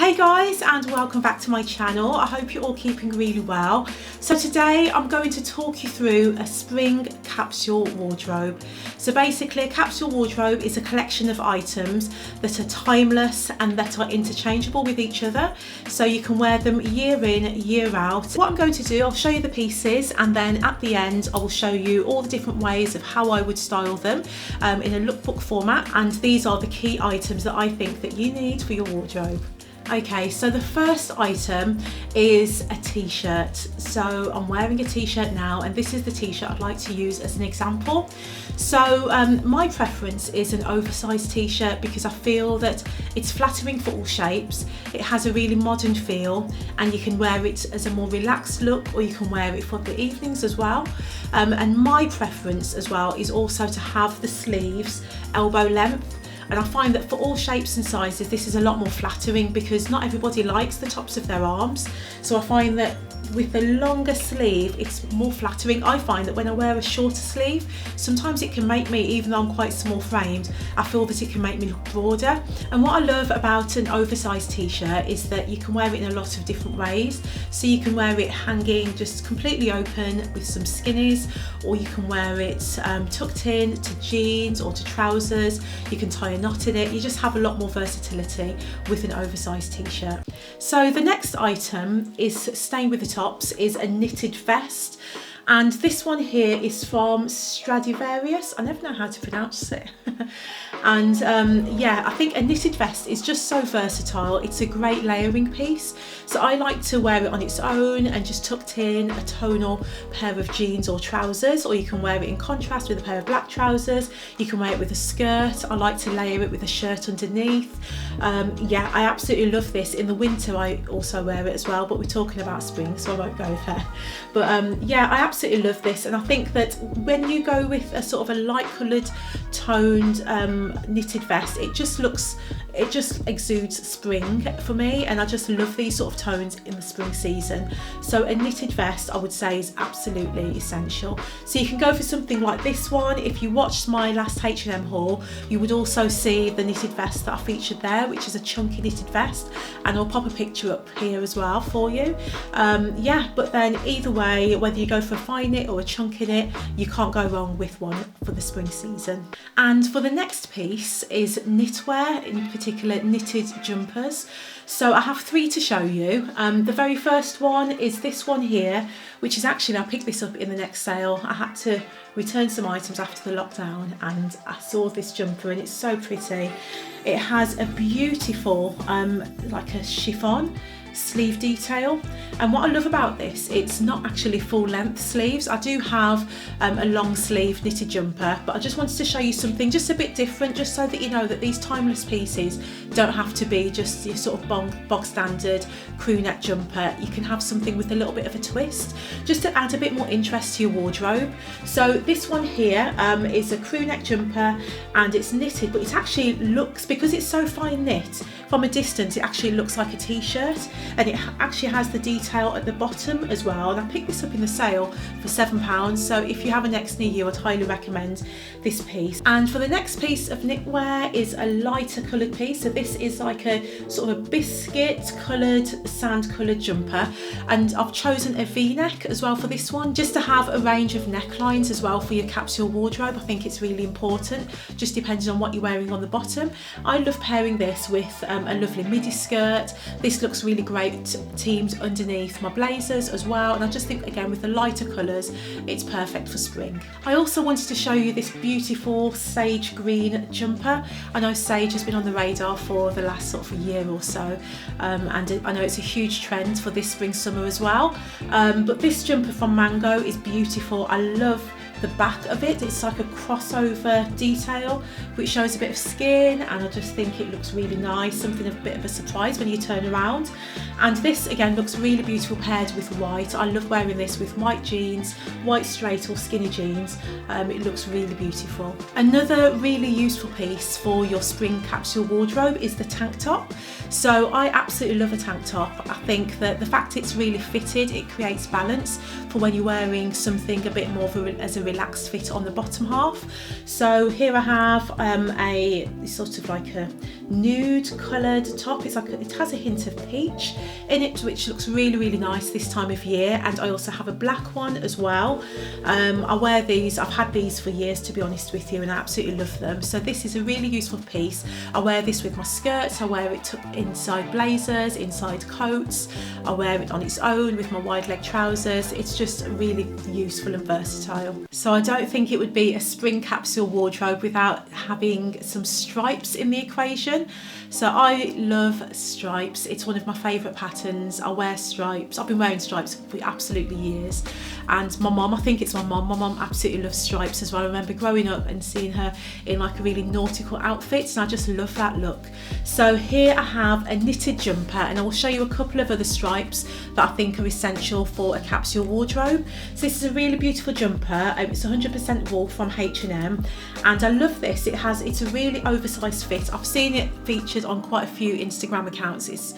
Hey guys, and welcome back to my channel. I hope you're all keeping really well. So today I'm going to talk you through a spring capsule wardrobe. So basically a capsule wardrobe is a collection of items that are timeless and that are interchangeable with each other. So you can wear them year in, year out. What I'm going to do, I'll show you the pieces, and then at the end I will show you all the different ways of how I would style them in a lookbook format. And these are the key items that I think that you need for your wardrobe. Okay, so the first item is a t-shirt. So I'm wearing a t-shirt now, and this is the t-shirt I'd like to use as an example. So my preference is an oversized t-shirt because I feel that it's flattering for all shapes. It has a really modern feel, and you can wear it as a more relaxed look, or you can wear it for the evenings as well. And my preference as well is also to have the sleeves elbow length. And I find that for all shapes and sizes, this is a lot more flattering because not everybody likes the tops of their arms. So I find that with the longer sleeve, it's more flattering. I find that when I wear a shorter sleeve, sometimes it can make me, even though I'm quite small framed, I feel that it can make me look broader. And what I love about an oversized t-shirt is that you can wear it in a lot of different ways. So you can wear it hanging just completely open with some skinnies, or you can wear it tucked in to jeans or to trousers. You can tie a knot in it. You just have a lot more versatility with an oversized t-shirt. So the next item is staying with the tops, is a knitted vest. And this one here is from Stradivarius. I never know how to pronounce it. And yeah, I think a knitted vest is just so versatile. It's a great layering piece. So I like to wear it on its own and just tucked in a tonal pair of jeans or trousers, or you can wear it in contrast with a pair of black trousers. You can wear it with a skirt. I like to layer it with a shirt underneath. Yeah, I absolutely love this. In the winter I also wear it as well, but we're talking about spring, so I won't go there. But yeah, I absolutely love this, and I think that when you go with a sort of a light coloured toned knitted vest, it just exudes spring for me, and I just love these sort of tones in the spring season. So a knitted vest, I would say, is absolutely essential. So you can go for something like this one. If you watched my last H&M haul, you would also see the knitted vest that I featured there, which is a chunky knitted vest, and I'll pop a picture up here as well for you. Yeah, but then either way, whether you go for a fine knit or a chunk in it, you can't go wrong with one for the spring season. And for the next piece is knitwear, in particular knitted jumpers. So I have three to show you. The very first one is this one here, which is actually, I picked this up in the next sale. I had to return some items after the lockdown, and I saw this jumper and it's so pretty. It has a beautiful like a chiffon sleeve detail, and what I love about this, it's not actually full length sleeves. I do have a long sleeve knitted jumper, but I just wanted to show you something just a bit different, just so that you know that these timeless pieces don't have to be just your sort of bog standard crew neck jumper. You can have something with a little bit of a twist, just to add a bit more interest to your wardrobe. So this one here is a crew neck jumper, and it's knitted, but it actually looks, because it's so fine knit, from a distance it actually looks like a t-shirt, and it actually has the detail at the bottom as well. And I picked this up in the sale for £7, so if you have a next near you, I'd highly recommend this piece. And for the next piece of knitwear is a lighter coloured piece. So this is like a sort of a biscuit coloured, sand coloured jumper, and I've chosen a V-neck as well for this one, just to have a range of necklines as well for your capsule wardrobe. I think it's really important, just depending on what you're wearing on the bottom. I love pairing this with a lovely midi skirt. This looks really great teamed underneath my blazers as well, and I just think, again, with the lighter colours, it's perfect for spring. I also wanted to show you this beautiful sage green jumper. I know sage has been on the radar for the last sort of a year or so, and I know it's a huge trend for this spring summer as well, but this jumper from Mango is beautiful. I love the back of it. It's like a crossover detail which shows a bit of skin, and I just think it looks really nice, something of a bit of a surprise when you turn around. And this again looks really beautiful paired with white. I love wearing this with white jeans, white straight or skinny jeans. It looks really beautiful. Another really useful piece for your spring capsule wardrobe is the tank top. So I absolutely love a tank top. I think that the fact it's really fitted, it creates balance for when you're wearing something a bit more as a relaxed fit on the bottom half. So here I have a sort of like a nude coloured top. It's like it has a hint of peach in it, which looks really, really nice this time of year. And I also have a black one as well. I wear these, I've had these for years to be honest with you, and I absolutely love them. So this is a really useful piece. I wear this with my skirts, I wear it inside blazers, inside coats, I wear it on its own with my wide leg trousers. It's just really useful and versatile. So I don't think it would be a spring capsule wardrobe without having some stripes in the equation. So I love stripes. It's one of my favourite patterns. I wear stripes. I've been wearing stripes for absolutely years. And my mum, I think it's my mum absolutely loves stripes as well. I remember growing up and seeing her in like a really nautical outfit, and I just love that look. So here I have a knitted jumper, and I will show you a couple of other stripes that I think are essential for a capsule wardrobe. So this is a really beautiful jumper. It's 100% wool from H&M, and I love this. It's a really oversized fit. I've seen it featured on quite a few Instagram accounts. It's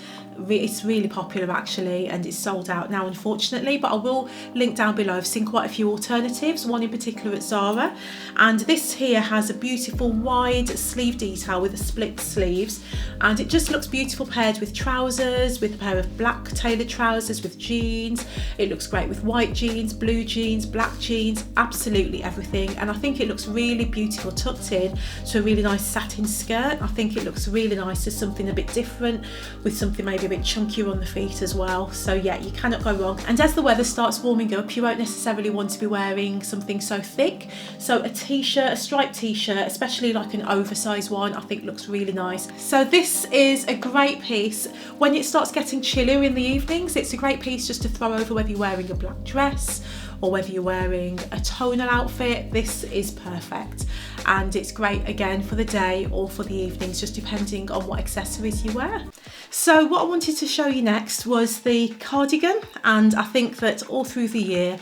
really popular actually, and it's sold out now unfortunately, but I will link down below. I've seen quite a few alternatives, one in particular at Zara, and this here has a beautiful wide sleeve detail with the split sleeves, and it just looks beautiful paired with trousers, with a pair of black tailored trousers, with jeans. It looks great with white jeans, blue jeans, black jeans, absolutely everything. And I think it looks really beautiful tucked in to a really nice satin skirt. I think it looks really nice as something a bit different, with something maybe a bit chunkier on the feet as well. So yeah, you cannot go wrong. And as the weather starts warming up, you won't necessarily want to be wearing something so thick. So a t-shirt, a striped t-shirt, especially like an oversized one, I think looks really nice. So this is a great piece when it starts getting chillier in the evenings. It's a great piece just to throw over whether you're wearing a black dress or whether you're wearing a tonal outfit. This is perfect, and it's great again for the day or for the evenings, just depending on what accessories you wear. So what I wanted to show you next was the cardigan, and I think that all through the year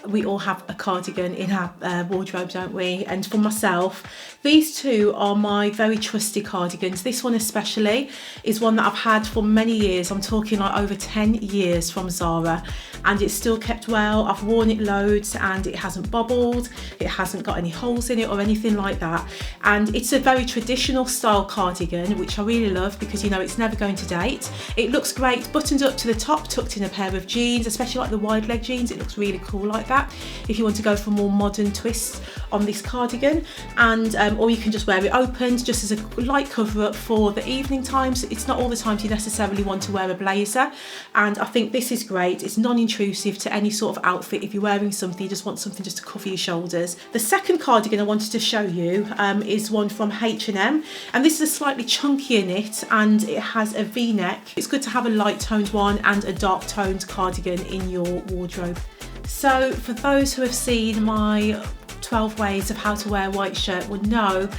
we all have a cardigan in our wardrobe, don't we? And for myself, these two are my very trusted cardigans. This one especially is one that I've had for many years. I'm talking like over 10 years from Zara, and it's still kept well. I've worn it loads and it hasn't bobbled, it hasn't got any holes in it or anything like that. And it's a very traditional style cardigan, which I really love because, you know, it's never going to date. It looks great buttoned up to the top, tucked in a pair of jeans, especially like the wide leg jeans. It looks really cool like that if you want to go for a more modern twist on this cardigan. And or you can just wear it opened just as a light cover up for the evening times. It's not all the time you necessarily want to wear a blazer, and I think this is great. It's non-intrusive to any sort of outfit. If you're wearing something, you just want something just to cover your shoulders. The second cardigan I wanted to show you is one from H&M, and this is a slightly chunkier knit, and it has a V-neck. It's good to have a light toned one and a dark toned cardigan in your wardrobe. So for those who have seen my 12 ways of how to wear a white shirt will know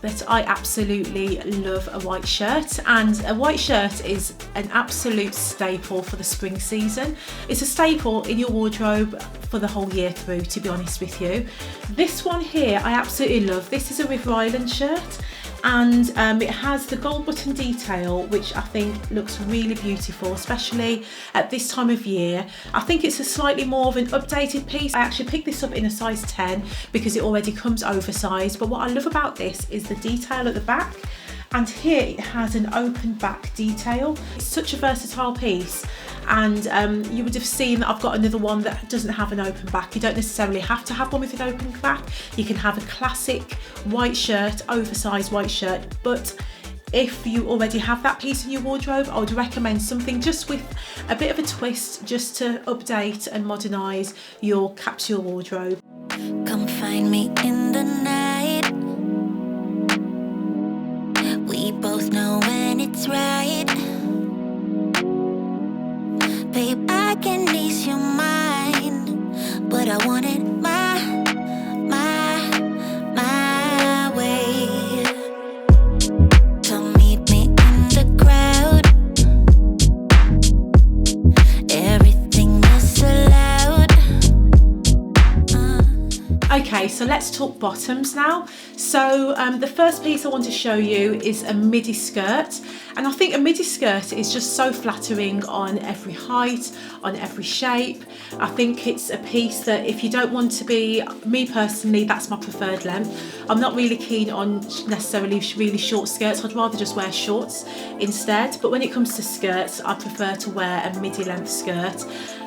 that I absolutely love a white shirt, and a white shirt is an absolute staple for the spring season. It's a staple in your wardrobe for the whole year through, to be honest with you. This one here I absolutely love. This is a River Island shirt, and it has the gold button detail, which I think looks really beautiful, especially at this time of year. I think it's a slightly more of an updated piece. I actually picked this up in a size 10 because it already comes oversized, but what I love about this is the detail at the back, and here it has an open back detail. It's such a versatile piece, and you would have seen that I've got another one that doesn't have an open back. You don't necessarily have to have one with an open back. You can have a classic white shirt, oversized white shirt, but if you already have that piece in your wardrobe, I would recommend something just with a bit of a twist, just to update and modernise your capsule wardrobe. Come find me in the night. We both know when it's right. Babe, I can ease your mind, but I want it my way. Come meet me in the crowd. Everything is allowed. Okay, so let's talk bottoms now. So the first piece I want to show you is a midi skirt, And I think a midi skirt is just so flattering on every height, on every shape. I think it's a piece that if you don't want to be, me personally, that's my preferred length. I'm not really keen on necessarily really short skirts. I'd rather just wear shorts instead. But when it comes to skirts, I prefer to wear a midi length skirt.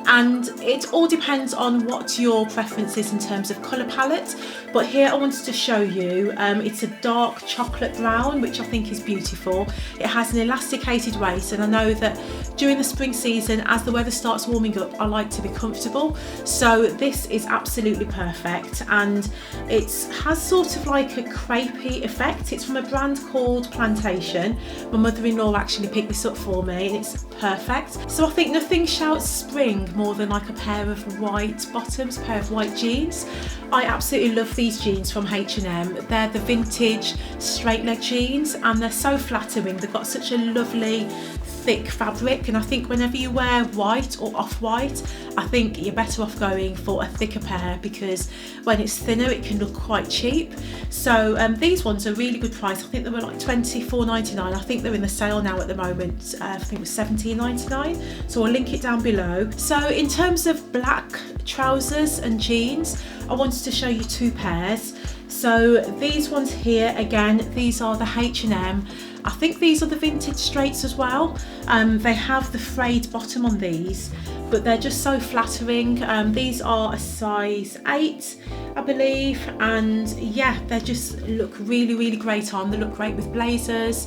And it all depends on what your preference is in terms of colour palette. But here I wanted to show you, it's a dark chocolate brown, which I think is beautiful. It has an elasticated waist, and I know that during the spring season, as the weather starts warming up, I like to be comfortable. So this is absolutely perfect, and it has sort of like a crepey effect. It's from a brand called Plantation. My mother-in-law actually picked this up for me, and it's perfect. So I think nothing shouts spring more than like a pair of white bottoms, a pair of white jeans. I absolutely love these jeans from H&M. They're the vintage straight leg jeans, and they're so flattering. They've got such a lovely thick fabric, and I think whenever you wear white or off-white, I think you're better off going for a thicker pair, because when it's thinner it can look quite cheap. So these ones are really good price. I think they were like $24.99. I think they're in the sale now at the moment. I think it was $17.99, so I'll link it down below. So in terms of black trousers and jeans, I wanted to show you two pairs. So these ones here, again, these are the H&M. I think these are the vintage straights as well. They have the frayed bottom on these, but they're just so flattering. These are a size 8, I believe, and yeah, they just look really, really great on. They look great with blazers,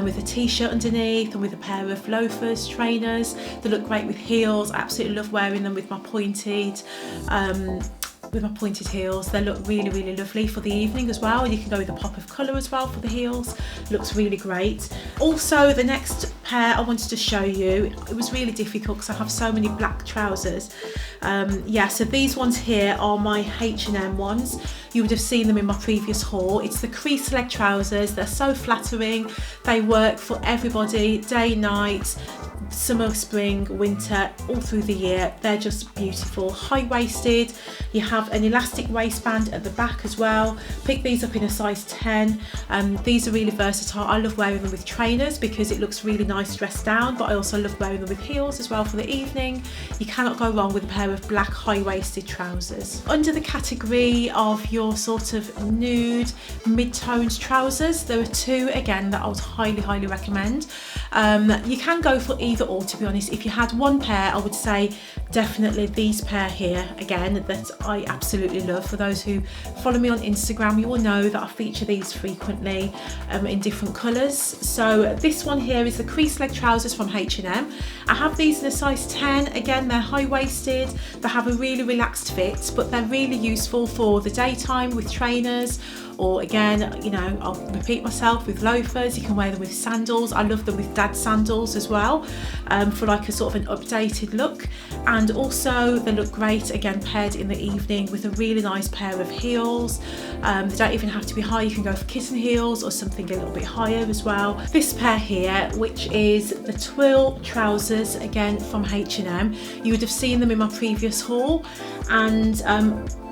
with a t-shirt underneath, and with a pair of loafers, trainers. They look great with heels. I absolutely love wearing them with my pointed heels. They look really, really lovely for the evening as well. You can go with a pop of colour as well for the heels. Looks really great. Also, the next pair I wanted to show you, it was really difficult because I have so many black trousers. Yeah, so these ones here are my H&M ones. You would have seen them in my previous haul. It's the crease leg trousers. They're so flattering. They work for everybody, day, night, summer, spring, winter, all through the year. They're just beautiful. High-waisted. You have an elastic waistband at the back as well. Pick these up in a size 10. These are really versatile. I love wearing them with trainers because it looks really nice dressed down, but I also love wearing them with heels as well for the evening. You cannot go wrong with a pair of black high-waisted trousers. Under the category of your sort of nude mid-toned trousers, there are two again that I would highly, highly recommend. You can go for either or, to be honest. If you had one pair, I would say definitely these pair here, again, that I absolutely love. For those who follow me on Instagram, you will know that I feature these frequently in different colours. So this one here is the crease leg trousers from H&M. I have these in a size 10. Again, they're high-waisted. They have a really relaxed fit, but they're really useful for the daytime with trainers, or again, you know, I'll repeat myself, with loafers. You can wear them with sandals. I love them with dad sandals as well, for like a sort of an updated look. And also they look great, again, paired in the evening with a really nice pair of heels. They don't even have to be high. You can go for kitten heels or something a little bit higher as well. This pair here, which is the twill trousers, again from H&M. You would have seen them in my previous haul, and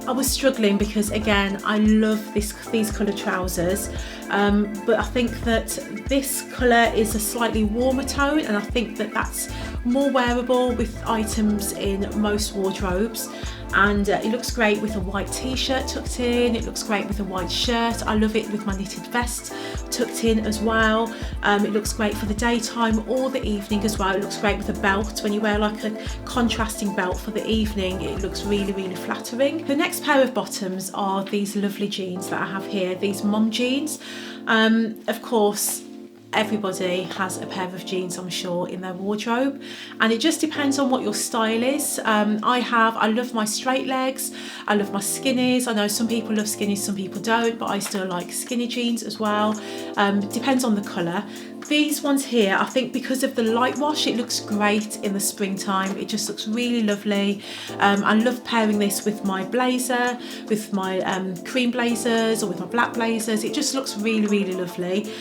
I was struggling because, again, I love these colour trousers, but I think that this colour is a slightly warmer tone, and I think that that's more wearable with items in most wardrobes. And it looks great with a white t-shirt tucked in. It looks great with a white shirt. I love it with my knitted vest tucked in as well. It looks great for the daytime or the evening as well. It looks great with a belt. When you wear like a contrasting belt for the evening, it looks really, really flattering. The next pair of bottoms are these lovely jeans that I have here, these mum jeans. Of course, everybody has a pair of jeans, I'm sure, in their wardrobe, and it just depends on what your style is. I love my straight legs, I love my skinnies. I know some people love skinnies, some people don't, but I still like skinny jeans as well. Depends on the colour. These ones here, I think because of the light wash, it looks great in the springtime. It just looks really lovely. I love pairing this with my blazer, with my cream blazers, or with my black blazers. It just looks really, really lovely.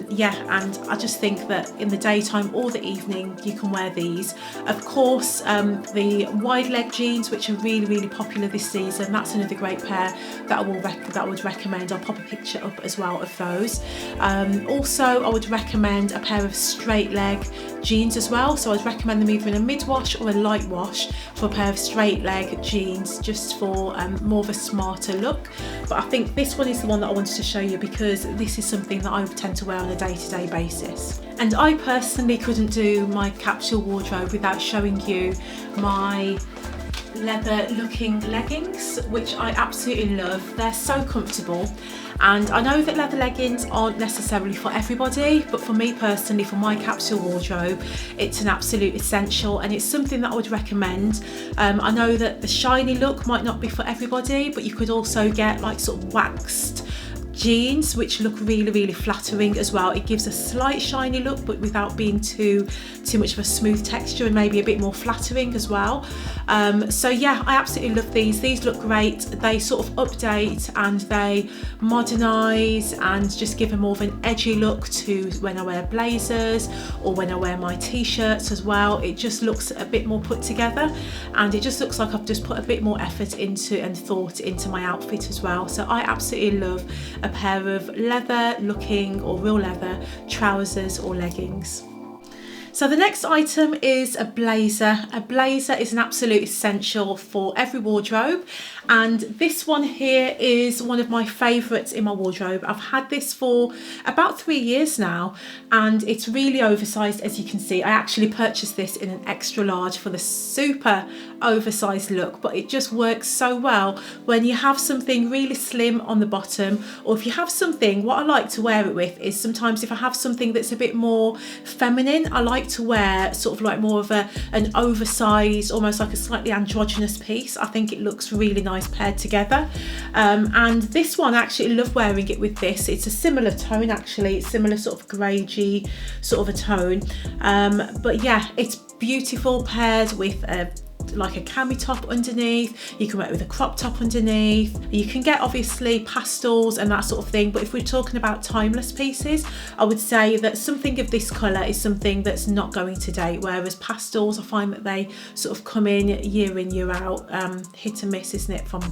Yeah, and I just think that in the daytime or the evening, you can wear these. Of course, the wide leg jeans, which are really, really popular this season, that's another great pair that I would recommend. I'll pop a picture up as well of those. Also, I would recommend recommend a pair of straight leg jeans as well. So I'd recommend them either in a mid-wash or a light wash for a pair of straight leg jeans, just for more of a smarter look. But I think this one is the one that I wanted to show you because this is something that I tend to wear on a day-to-day basis. And I personally couldn't do my capsule wardrobe without showing you my leather looking leggings, which I absolutely love. They're so comfortable, and I know that leather leggings aren't necessarily for everybody, but for me personally, for my capsule wardrobe, it's an absolute essential, and it's something that I would recommend. I know that the shiny look might not be for everybody, but you could also get like sort of waxed jeans which look really flattering as well. It gives a slight shiny look but without being too much of a smooth texture, and maybe a bit more flattering as well. So yeah, I absolutely love these look great. They sort of update and they modernise and just give a more of an edgy look to when I wear blazers or when I wear my t-shirts as well. It just looks a bit more put together, and it just looks like I've just put a bit more effort into and thought into my outfit as well. So I absolutely love a pair of leather looking or real leather trousers or leggings. So the next item is a blazer. A blazer is an absolute essential for every wardrobe, and this one here is one of my favourites in my wardrobe. I've had this for about 3 years now, and it's really oversized, as you can see. I actually purchased this in an extra large for the super oversized look, but it just works so well when you have something really slim on the bottom, or if you have something, what I like to wear it with is sometimes if I have something that's a bit more feminine, I like to wear sort of like more of an oversized, almost like a slightly androgynous piece. I think it looks really nice paired together, and this one I actually love wearing it with this. It's a similar tone actually, it's similar sort of greigey sort of a tone, but yeah, it's beautiful paired with like a cami top underneath. You can wear it with a crop top underneath. You can get obviously pastels and that sort of thing, but if we're talking about timeless pieces, I would say that something of this colour is something that's not going to date, whereas pastels, I find that they sort of come in year out, hit and miss, isn't it, from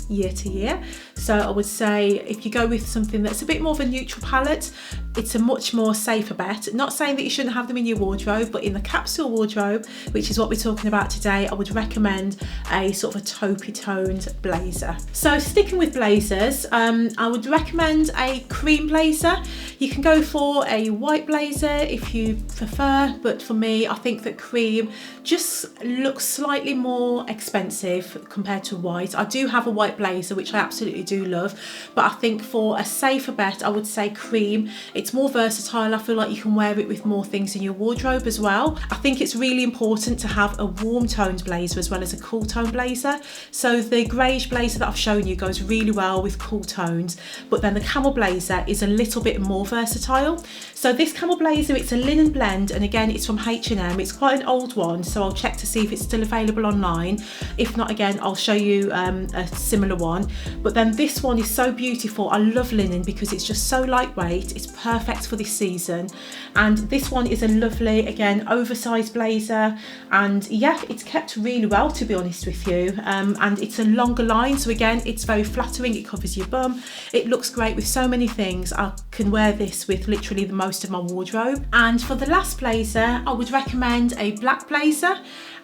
year to year. So I would say if you go with something that's a bit more of a neutral palette, it's a much more safer bet. Not saying that you shouldn't have them in your wardrobe, but in the capsule wardrobe, which is what we're talking about today, I would recommend a sort of a taupey toned blazer. So sticking with blazers, I would recommend a cream blazer. You can go for a white blazer if you prefer, but for me, I think that cream just looks slightly more expensive compared to white. I do have a white blazer, which I absolutely do love, but I think for a safer bet, I would say cream. It's more versatile. I feel like you can wear it with more things in your wardrobe as well. I think it's really important to have a warm toned blazer as well as a cool tone blazer. So the greige blazer that I've shown you goes really well with cool tones, but then the camel blazer is a little bit more versatile. So this camel blazer, it's a linen blend, and again, it's from H&M. It's quite an old one, so I'll check to see if it's still available online. If not, again, I'll show you a similar one. But then this one is so beautiful. I love linen because it's just so lightweight. It's perfect for this season. And this one is a lovely, again, oversized blazer, and yeah, it's kept really well, to be honest with you, and it's a longer line, so again, it's very flattering. It covers your bum. It looks great with so many things. I can wear this with literally the most of my wardrobe. And for the last blazer, I would recommend a black blazer.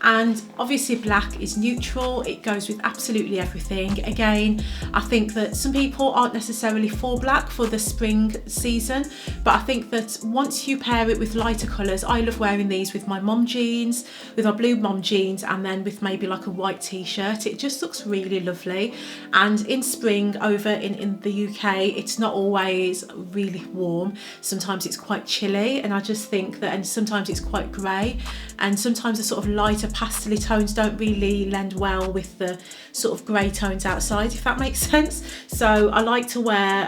And obviously black is neutral, it goes with absolutely everything. Again, I think that some people aren't necessarily for black for the spring season, but I think that once you pair it with lighter colours, I love wearing these with my mom jeans, with our blue mom jeans, and then with maybe like a white t-shirt. It just looks really lovely. And in spring over in the UK, it's not always really warm. Sometimes it's quite chilly, and I just think that, and sometimes it's quite grey, and sometimes the sort of lighter pastel tones don't really lend well with the sort of grey tones outside, if that makes sense. So I like to wear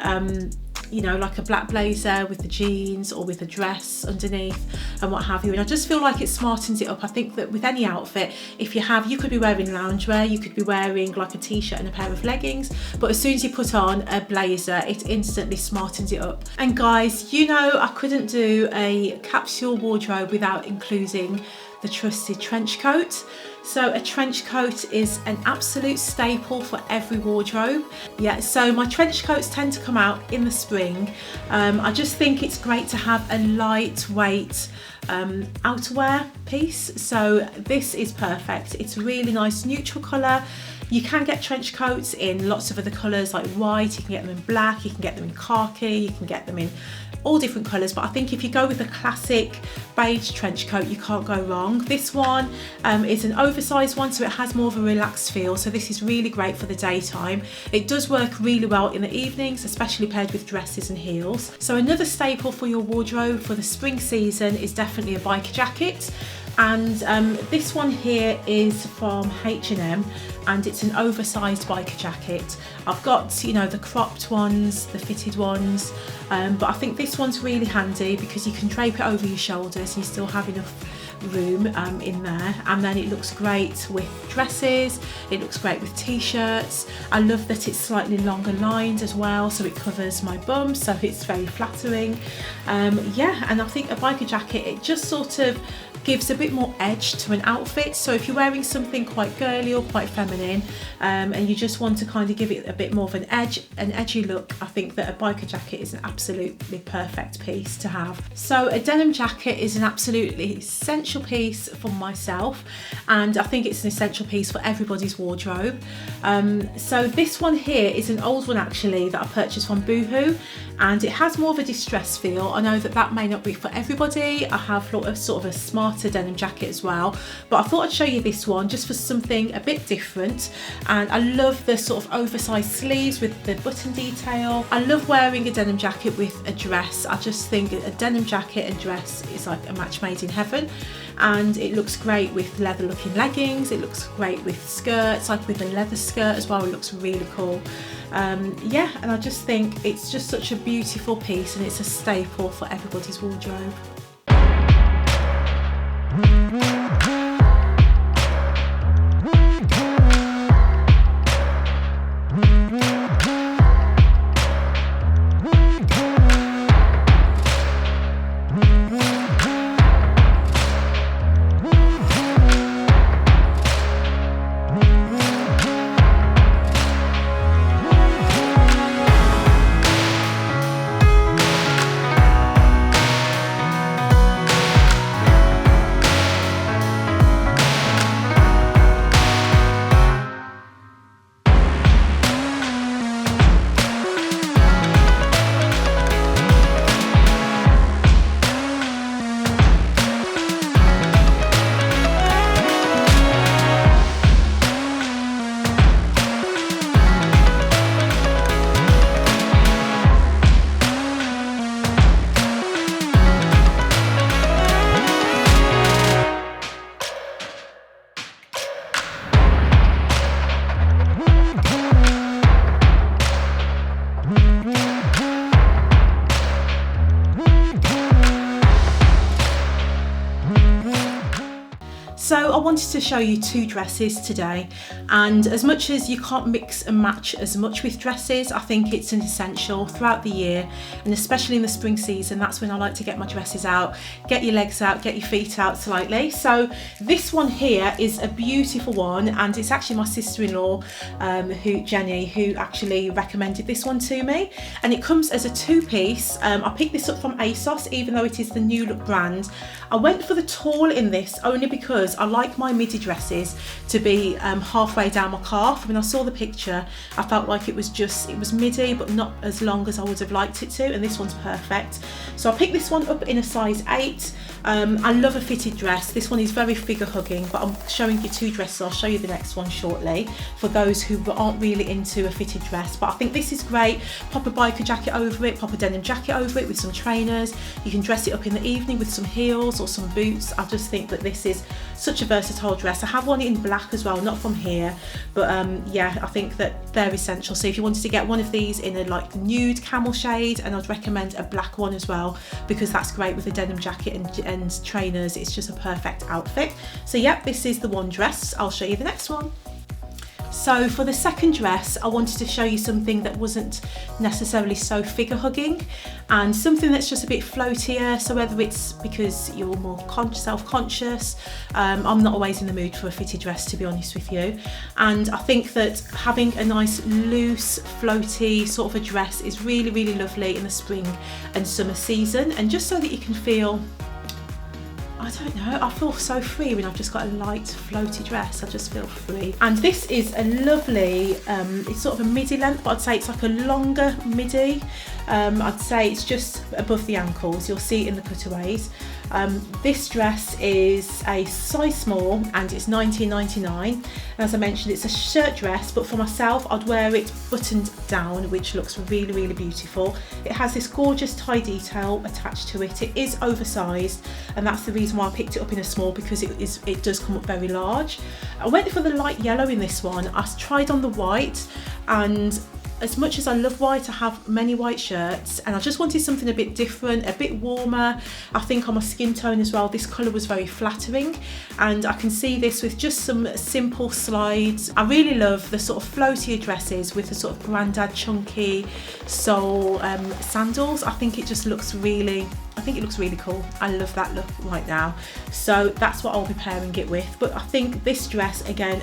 you know, like a black blazer with the jeans or with a dress underneath and what have you, and I just feel like it smartens it up. I think that with any outfit, if you could be wearing loungewear, you could be wearing like a t-shirt and a pair of leggings, but as soon as you put on a blazer, it instantly smartens it up. And guys, you know, I couldn't do a capsule wardrobe without including the trusted trench coat. So a trench coat is an absolute staple for every wardrobe. Yeah, so my trench coats tend to come out in the spring. I just think it's great to have a lightweight outerwear piece. So this is perfect. It's a really nice neutral colour. You can get trench coats in lots of other colours like white, you can get them in black, you can get them in khaki, you can get them in all different colours, but I think if you go with a classic beige trench coat, you can't go wrong. This one is an oversized one, so it has more of a relaxed feel, so this is really great for the daytime. It does work really well in the evenings, especially paired with dresses and heels. So another staple for your wardrobe for the spring season is definitely a biker jacket. And this one here is from H&M, and it's an oversized biker jacket. I've got, you know, the cropped ones, the fitted ones, but I think this one's really handy because you can drape it over your shoulders and you still have enough room in there, and then it looks great with dresses, it looks great with t-shirts. I love that it's slightly longer lined as well, so it covers my bum, so it's very flattering. Yeah, and I think a biker jacket, it just sort of gives a bit more edge to an outfit. So if you're wearing something quite girly or quite feminine, and you just want to kind of give it a bit more of an edgy look, I think that a biker jacket is an absolutely perfect piece to have. So a denim jacket is an absolutely essential piece for myself, and I think it's an essential piece for everybody's wardrobe. So this one here is an old one actually that I purchased from Boohoo, and it has more of a distressed feel. I know that that may not be for everybody. I have a sort of a smarter denim jacket as well, but I thought I'd show you this one just for something a bit different. And I love the sort of oversized sleeves with the button detail. I love wearing a denim jacket with a dress. I just think a denim jacket and dress is like a match made in heaven, and it looks great with leather looking leggings, it looks great with skirts, like with a leather skirt as well. It looks really cool. Yeah, and I just think it's just such a beautiful piece, and it's a staple for everybody's wardrobe. So I wanted to show you two dresses today, and as much as you can't mix and match as much with dresses, I think it's an essential throughout the year, and especially in the spring season. That's when I like to get my dresses out, get your legs out, get your feet out slightly. So this one here is a beautiful one, and it's actually my sister-in-law, Jenny, who actually recommended this one to me, and it comes as a two-piece. I picked this up from ASOS, even though it is the New Look brand. I went for the tall in this only because I like my midi dresses to be halfway down my calf. When I saw the picture, I felt like it was midi, but not as long as I would have liked it to, and this one's perfect. So I picked this one up in a size 8. I love a fitted dress. This one is very figure hugging, but I'm showing you two dresses. I'll show you the next one shortly for those who aren't really into a fitted dress. But I think this is great. Pop a biker jacket over it, pop a denim jacket over it with some trainers. You can dress it up in the evening with some heels or some boots. I just think that this is such a versatile dress. I have one in black as well, not from here, but yeah, I think that they're essential. So if you wanted to get one of these in a like nude camel shade, and I'd recommend a black one as well, because that's great with a denim jacket and trainers. It's just a perfect outfit. So yep, this is the one dress. I'll show you the next one. So for the second dress, I wanted to show you something that wasn't necessarily so figure hugging and something that's just a bit floatier. So whether it's because you're more self-conscious, I'm not always in the mood for a fitted dress, to be honest with you. And I think that having a nice loose, floaty sort of a dress is really, really lovely in the spring and summer season. And just so that you can feel, I don't know, I feel so free when I've just got a light floaty dress. I just feel free. And this is a lovely, it's sort of a midi length, but I'd say it's like a longer midi. I'd say it's just above the ankles. You'll see it in the cutaways. This dress is a size small and it's $19.99. As I mentioned, it's a shirt dress, but for myself, I'd wear it buttoned down, which looks really, really beautiful. It has this gorgeous tie detail attached to it. It is oversized, and that's the reason why I picked it up in a small, because it does come up very large. I went for the light yellow in this one. I tried on the white, and as much as I love white, I have many white shirts, and I just wanted something a bit different, a bit warmer. I think on my skin tone as well, this colour was very flattering, and I can see this with just some simple slides. I really love the sort of floatier dresses with the sort of grandad chunky sole sandals. I think it just looks really, cool. I love that look right now. So that's what I'll be pairing it with. But I think this dress, again,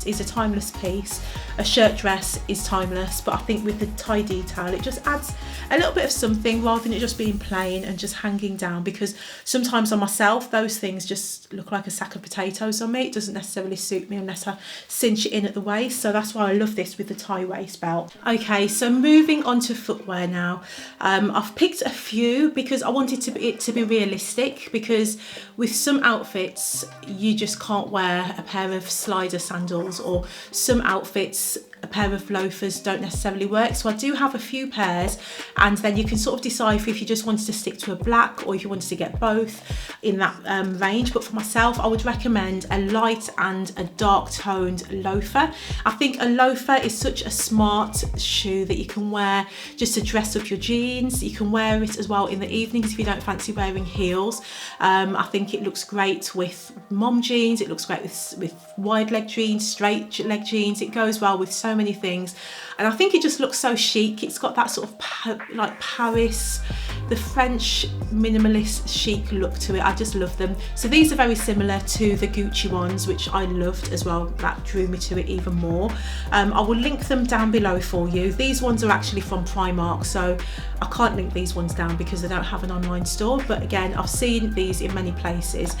is a timeless piece. A shirt dress is timeless, but I think with the tie detail, it just adds a little bit of something rather than it just being plain and just hanging down, because sometimes on myself, those things just look like a sack of potatoes on me. It doesn't necessarily suit me unless I cinch it in at the waist. So that's why I love this with the tie waist belt. Okay, so moving on to footwear now. I've picked a few because I wanted it to be realistic, because with some outfits you just can't wear a pair of slider sandals, or some outfits a pair of loafers don't necessarily work. So I do have a few pairs, and then you can sort of decide if you just wanted to stick to a black or if you wanted to get both in that range. But for myself, I would recommend a light and a dark toned loafer. I think a loafer is such a smart shoe that you can wear just to dress up your jeans. You can wear it as well in the evenings if you don't fancy wearing heels. I think it looks great with mom jeans, it looks great with wide leg jeans, straight leg jeans. It goes well with so many things, and I think it just looks so chic. It's got that sort of like Paris, the French minimalist chic look to it. I just love them. So these are very similar to the Gucci ones, which I loved as well. That drew me to it even more. I will link them down below for you. These ones are actually from Primark, so I can't link these ones down because they don't have an online store, but again, I've seen these in many places.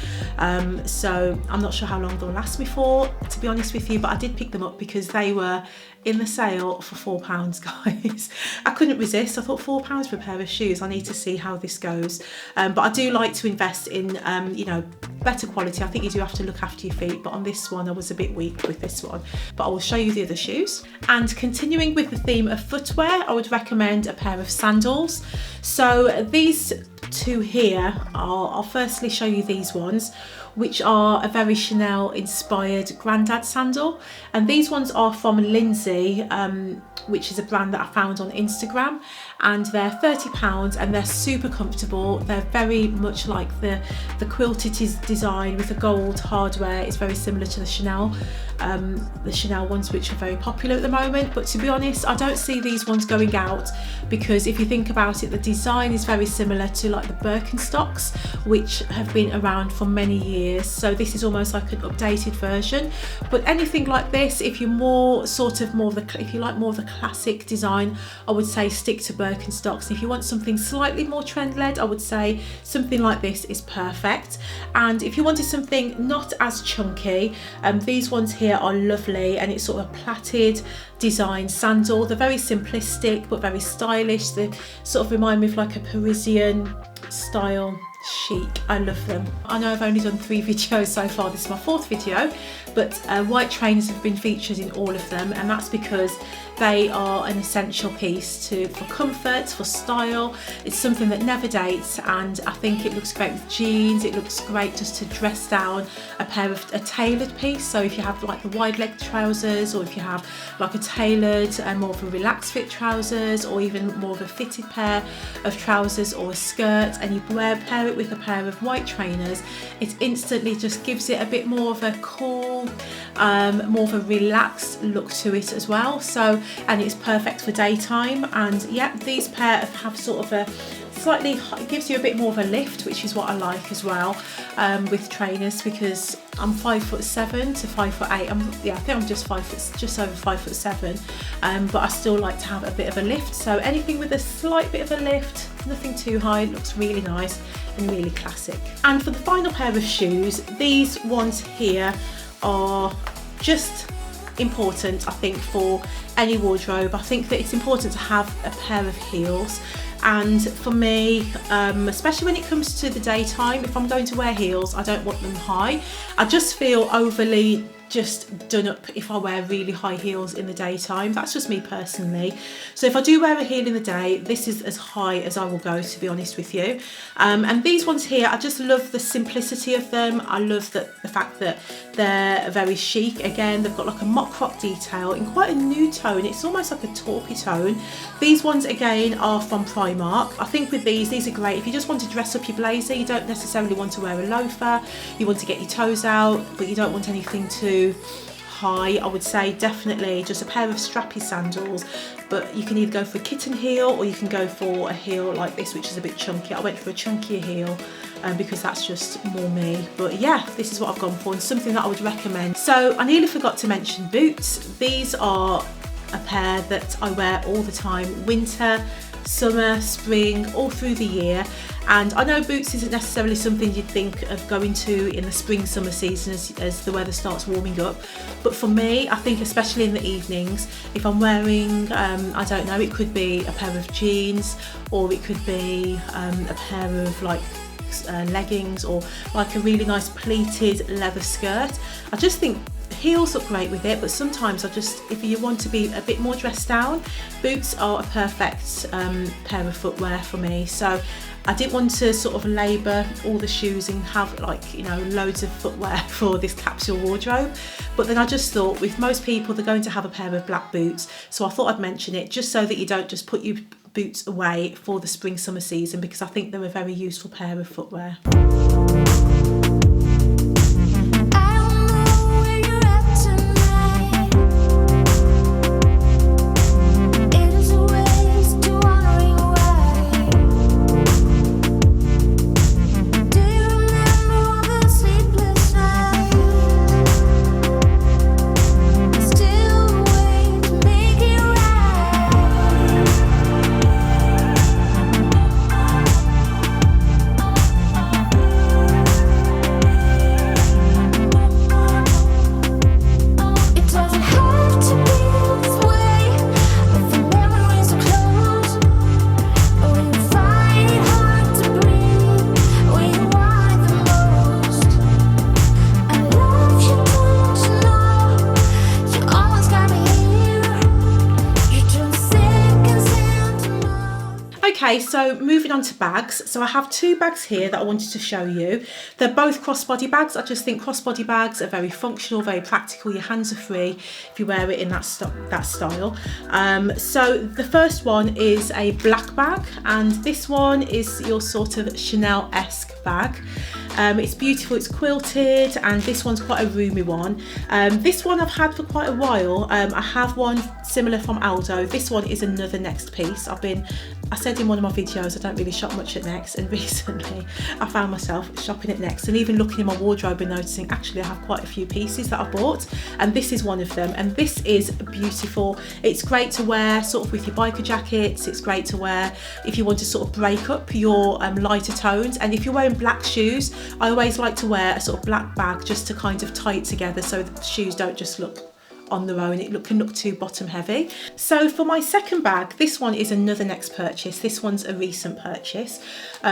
So I'm not sure how long they'll last me for, to be honest with you, but I did pick them up because they were in the sale for £4, guys. I couldn't resist. I thought £4 for a pair of shoes. I need to see how this goes. But I do like to invest in, you know, better quality. I think you do have to look after your feet, but on this one I was a bit weak with this one. But I will show you the other shoes. And continuing with the theme of footwear, I would recommend a pair of sandals. So these two here I'll firstly show you these ones, which are a very Chanel inspired grandad sandal, and these ones are from Lindsay, which is a brand that I found on Instagram, and they're £30 and they're super comfortable. They're very much like the quilted design with the gold hardware. It's very similar to the Chanel ones, which are very popular at the moment. But to be honest, I don't see these ones going out, because if you think about it, the design is very similar to like the Birkenstocks, which have been around for many years. So this is almost like an updated version. But anything like this, if you're if you like more of the classic design, I would say stick to Birkenstocks. If you want something slightly more trend led, I would say something like this is perfect. And if you wanted something not as chunky, these ones here are lovely, and it's sort of a plaited design sandal. They're very simplistic but very stylish. They sort of remind me of like a Parisian style chic. I love them. I know I've only done 3 videos so far. This is my 4th video, but white trainers have been featured in all of them, and that's because they are an essential piece for comfort, for style. It's something that never dates, and I think it looks great with jeans. It looks great just to dress down a tailored piece. So if you have like the wide leg trousers, or if you have like a tailored and more of a relaxed fit trousers, or even more of a fitted pair of trousers or a skirt, and you wear a pair it with a pair of white trainers, it instantly just gives it a bit more of a cool, more of a relaxed look to it as well. So, and it's perfect for daytime. And yeah, these pair have sort of a slightly, it gives you a bit more of a lift, which is what I like as well with trainers, because I'm 5'7" to 5'8". I think I'm just over 5'7", but I still like to have a bit of a lift. So anything with a slight bit of a lift, nothing too high, looks really nice and really classic. And for the final pair of shoes, these ones here are just important, I think, for any wardrobe. I think that it's important to have a pair of heels. And for me, especially when it comes to the daytime, if I'm going to wear heels, I don't want them high. I just feel overly just done up if I wear really high heels in the daytime. That's just me personally. So if I do wear a heel in the day, this is as high as I will go, to be honest with you. And these ones here, I just love the simplicity of them. I love the fact that they're very chic. Again, they've got like a mock crop detail in quite a nude tone. It's almost like a taupey tone. These ones again are from Primark. I think with these are great if you just want to dress up your blazer. You don't necessarily want to wear a loafer. You want to get your toes out, but you don't want anything too high. I would say definitely just a pair of strappy sandals, but you can either go for a kitten heel or you can go for a heel like this, which is a bit chunky. I went for a chunkier heel because that's just more me. But yeah, this is what I've gone for and something that I would recommend. So I nearly forgot to mention boots. These are a pair that I wear all the time, winter, summer, spring, all through the year. And I know boots isn't necessarily something you'd think of going to in the spring summer season as the weather starts warming up, but for me, I think especially in the evenings, if I'm wearing I don't know, it could be a pair of jeans, or it could be a pair of like leggings, or like a really nice pleated leather skirt. I just think heels look great with it, but sometimes if you want to be a bit more dressed down, boots are a perfect pair of footwear for me. So I didn't want to sort of labour all the shoes and have like, you know, loads of footwear for this capsule wardrobe. But then I just thought with most people, they're going to have a pair of black boots. So I thought I'd mention it just so that you don't just put your boots away for the spring summer season, because I think they're a very useful pair of footwear. Okay, so moving on to bags. So I have two bags here that I wanted to show you. They're both crossbody bags. I just think crossbody bags are very functional, very practical. Your hands are free if you wear it in that style. So the first one is a black bag, and this one is your sort of Chanel-esque bag. It's beautiful, it's quilted, and this one's quite a roomy one. This one I've had for quite a while. I have one similar from Aldo. This one is another Next piece. I said in one of my videos I don't really shop much at Next, and recently I found myself shopping at Next and even looking in my wardrobe and noticing actually I have quite a few pieces that I bought, and this is one of them. And this is beautiful. It's great to wear sort of with your biker jackets. It's great to wear if you want to sort of break up your lighter tones, and if you're wearing black shoes, I always like to wear a sort of black bag just to kind of tie it together so the shoes don't just look on their own. It can look too bottom heavy. So for my second bag, this one is another Next purchase. This one's a recent purchase.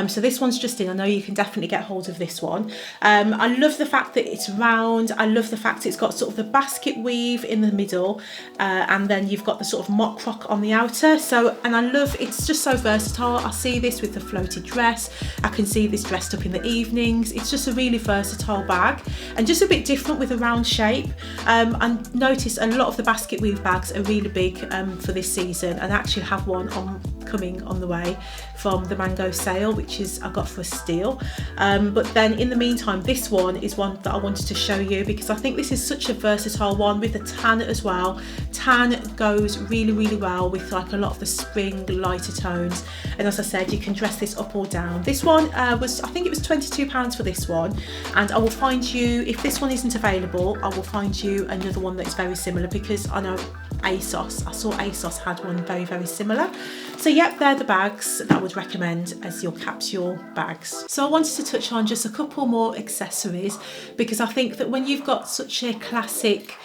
So this one's just in. I know you can definitely get hold of this one. I love the fact that it's round. I love the fact it's got sort of the basket weave in the middle, and then you've got the sort of mock croc on the outer. And I love, it's just so versatile. I see this with the floated dress. I can see this dressed up in the evenings. It's just a really versatile bag and just a bit different with a round shape. And notice a lot of the basket weave bags are really big for this season, and I actually have one on coming on the way from the mango sale, which is I got for a steal. But then in the meantime, this one is one that I wanted to show you because I think this is such a versatile one with the tan as well. Tan goes really well with like a lot of the spring lighter tones, and as I said, you can dress this up or down. This one was, I think it was £22 for this one, and I will find you, if this one isn't available, I will find you another one that is very similar, because I know I saw ASOS had one very similar. So yep, they're the bags that I would recommend as your capsule bags. So I wanted to touch on just a couple more accessories, because I think that when you've got such a classic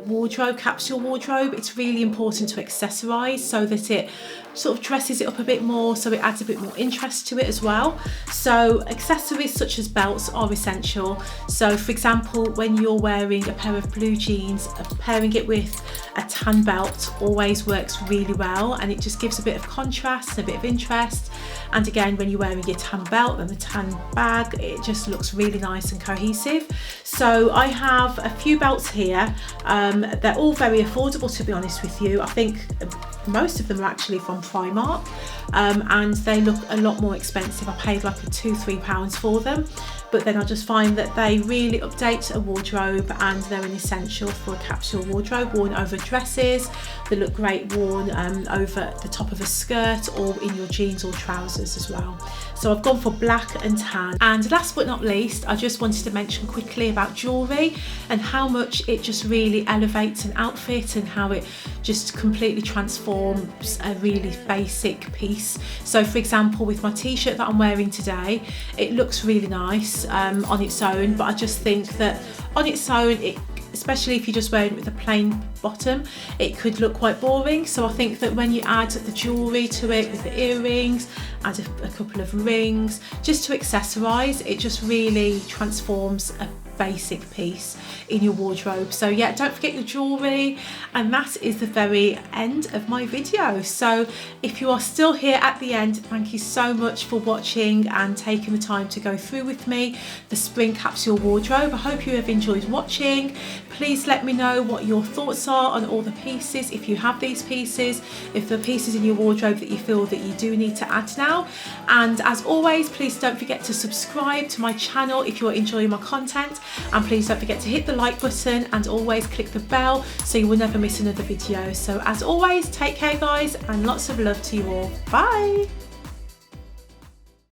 wardrobe, capsule wardrobe, it's really important to accessorize so that it sort of dresses it up a bit more, so it adds a bit more interest to it as well. So accessories such as belts are essential. So for example, when you're wearing a pair of blue jeans, pairing it with a tan belt always works really well, and it just gives a bit of contrast, a bit of interest. And again, when you're wearing your tan belt and the tan bag, it just looks really nice and cohesive. So I have a few belts here. They're all very affordable, to be honest with you. I think most of them are actually from Primark, and they look a lot more expensive. I paid like £2-3 for them, but then I just find that they really update a wardrobe, and they're an essential for a capsule wardrobe, worn over dresses. They look great worn over the top of a skirt or in your jeans or trousers as well. So I've gone for black and tan. And last but not least, I just wanted to mention quickly about jewellery and how much it just really elevates an outfit and how it just completely transforms a really basic piece. So for example, with my t-shirt that I'm wearing today, it looks really nice on its own, but I just think that on its own, especially if you're just wearing it with a plain bottom, it could look quite boring. So I think that when you add the jewellery to it with the earrings, add a couple of rings, just to accessorise, it just really transforms a basic piece in your wardrobe. So yeah, don't forget your jewellery. And that is the very end of my video. So if you are still here at the end, thank you so much for watching and taking the time to go through with me the spring capsule wardrobe. I hope you have enjoyed watching. Please let me know what your thoughts are on all the pieces, if you have these pieces, if there are pieces in your wardrobe that you feel that you do need to add now. And as always, please don't forget to subscribe to my channel if you're enjoying my content, and please don't forget to hit the like button and always click the bell so you will never miss another video. So as always, take care guys, and lots of love to you all. Bye.